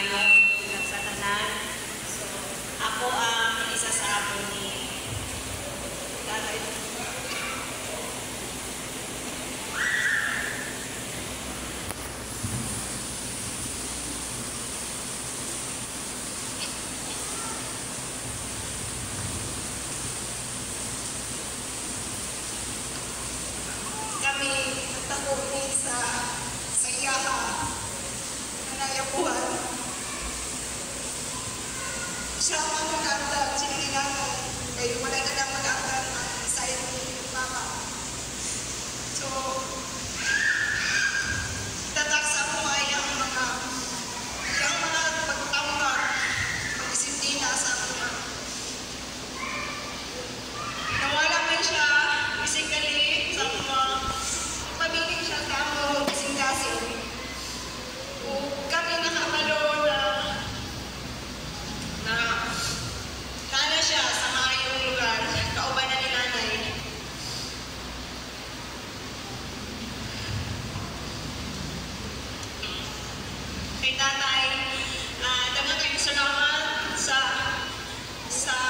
maayo sa tanan. So, ako ang isa sa apo ni tatay. Kami nagtakupi sa iyaha na nayapuhan. Siya ang mag-andal, sininanay, kaya wala na lang mag-andal ang side ni mama. So, tatak sa buhay ang mga pagtambag, pag-isintina sa mga. Nawala man siya physically sa mga pamiling siya tamo kasing-kasing. Kung kami nakabalo na kana siya sa maayong lugar, kauban na ni nanay. Kay tatay, daghang kayo salamat sa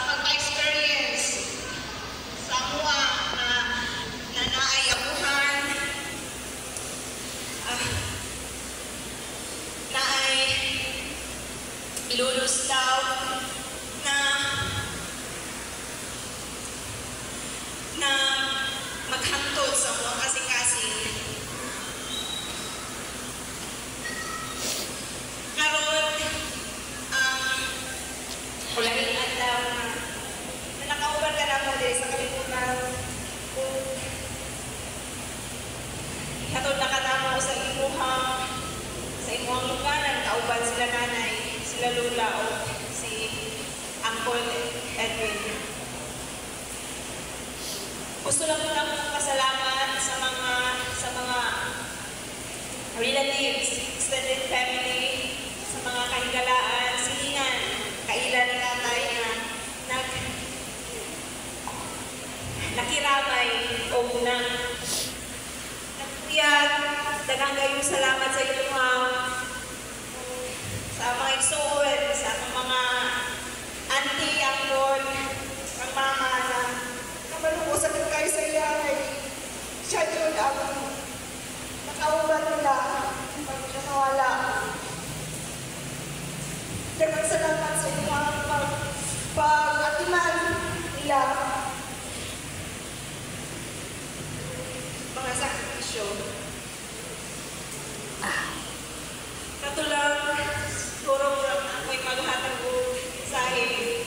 pagpa-experience sa mua na naayabuhan, na ay iluluslaw, na maghantod sa mga kasing-kasing. Karon, kulangin adlaw na nakauban ka na mo din sa kalibutan. Kung hatod na katamo sa imuhang lugaran, kauban sila nanay, sila lula o si Uncle Edwin. Gusto lang muna akong pasalamat sa mga relatives, extended family, sa mga kahigalaan, silingan, kailan ni tatay na nakiramay o nagpuyat. Daghang kayong salamat sa inyo sa mga igsoon, sa mga auntie, uncle, ang mama na malukusan kayo sa iya ay siya yun ang nakauban nila pag siya nawala. Daghang salamat sa inyo pag-atiman nila mga sakripisyo. Katulang turong ako'y maghatag o sahib.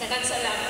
Daghang salamat.